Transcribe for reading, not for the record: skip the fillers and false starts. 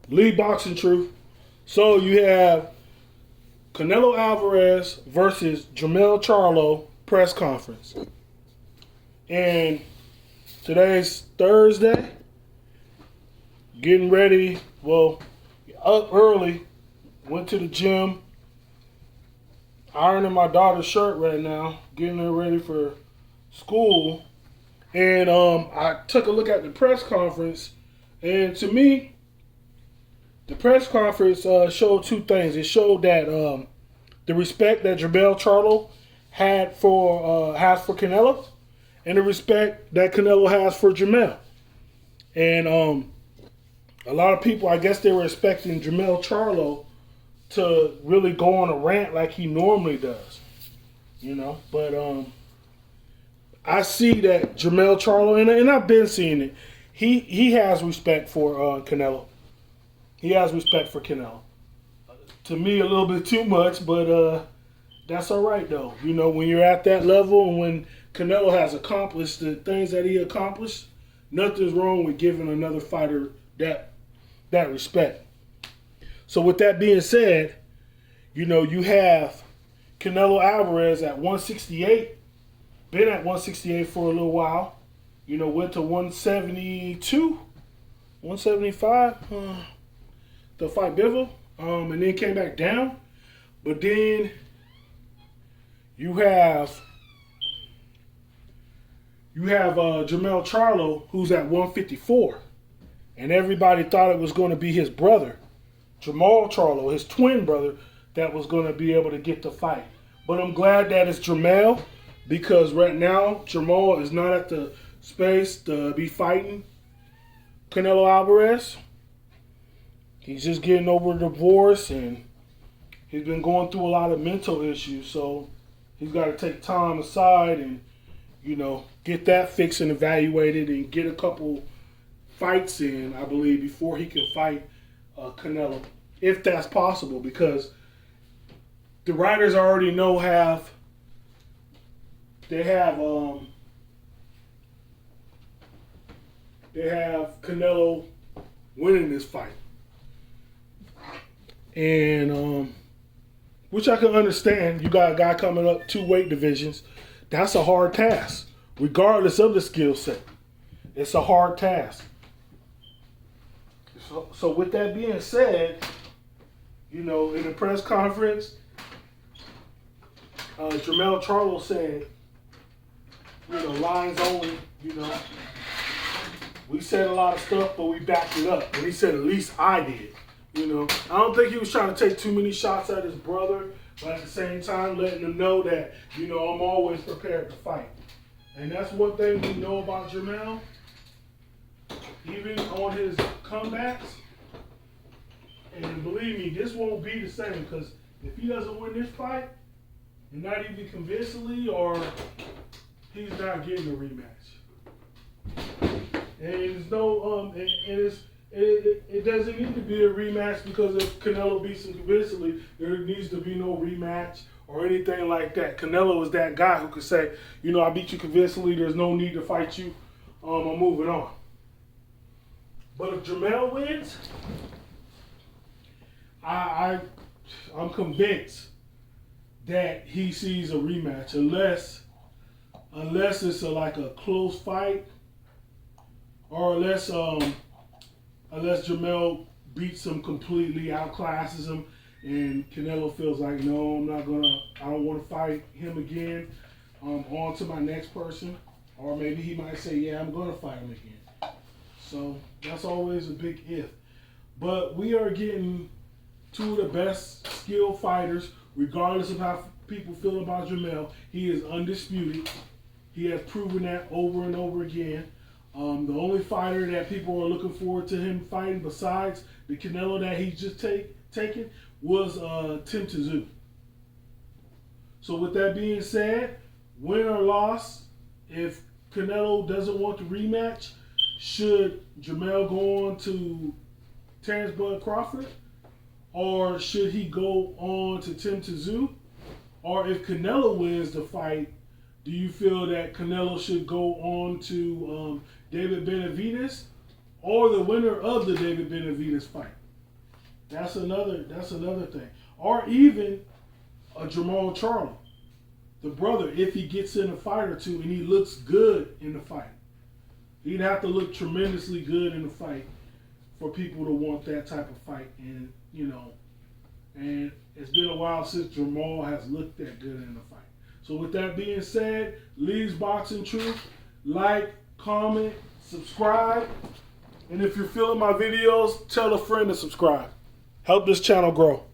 Lead Boxing Truth. So you have Canelo Alvarez versus Jermell Charlo press conference. And today's Thursday. Getting ready. Well, up early. Went to the gym. Ironing my daughter's shirt right now. Getting her ready for school. And I took a look at the press conference. And to me, the press conference showed two things. It showed that the respect that Jermell Charlo has for Canelo, and the respect that Canelo has for Jermell. And a lot of people, I guess, they were expecting Jermell Charlo to really go on a rant like he normally does, But I see that Jermell Charlo, and I've been seeing it. He has respect for Canelo. He has respect for Canelo. To me, a little bit too much, but that's all right, though. When you're at that level and when Canelo has accomplished the things that he accomplished, nothing's wrong with giving another fighter that respect. So with that being said, you have Canelo Alvarez at 168, been at 168 for a little while. Went to 172, 175. To fight Bivol, and then came back down. But then you have Jermell Charlo, who's at 154, and everybody thought it was going to be his brother, Jermell Charlo, his twin brother, that was going to be able to get the fight. But I'm glad that it's Jermell, because right now Jermell is not at the space to be fighting Canelo Alvarez. He's just getting over a divorce, and he's been going through a lot of mental issues. So he's got to take time aside and, get that fixed and evaluated and get a couple fights in, I believe, before he can fight Canelo, if that's possible. Because the writers I already know have Canelo winning this fight. And which I can understand. You got a guy coming up 2 weight divisions. That's a hard task, regardless of the skill set. It's a hard task. So with that being said, in the press conference, Jermell Charlo said, lines only, we said a lot of stuff, but we backed it up. And he said, at least I did. I don't think he was trying to take too many shots at his brother, but at the same time letting him know that, I'm always prepared to fight. And that's one thing we know about Jermell. Even on his comebacks, and believe me, this won't be the same, because if he doesn't win this fight, and not even convincingly, or he's not getting a rematch. And there's no, It doesn't need to be a rematch, because if Canelo beats him convincingly, there needs to be no rematch or anything like that. Canelo is that guy who could say, I beat you convincingly, there's no need to fight you, I'm moving on. But if Jermell wins, I'm convinced that he sees a rematch, unless it's like a close fight, or unless Jermell beats him completely, outclasses him, and Canelo feels like, no, I don't want to fight him again. On to my next person. Or maybe he might say, yeah, I'm going to fight him again. So that's always a big if. But we are getting 2 of the best skilled fighters, regardless of how people feel about Jermell. He is undisputed. He has proven that over and over again. The only fighter that people are looking forward to him fighting besides the Canelo that he's just taken was Tim Tszyu. So with that being said, win or loss, if Canelo doesn't want the rematch, should Jermell go on to Terrence Bud Crawford? Or should he go on to Tim Tszyu? Or if Canelo wins the fight, do you feel that Canelo should go on to David Benavidez, or the winner of the David Benavidez fight? That's another thing. Or even a Jermell Charlo, the brother, if he gets in a fight or two and he looks good in the fight. He'd have to look tremendously good in the fight for people to want that type of fight. And, and it's been a while since Jermell has looked that good in the fight. So with that being said, Lee's Boxing Truth, like, comment, subscribe. And if you're feeling my videos, tell a friend to subscribe. Help this channel grow.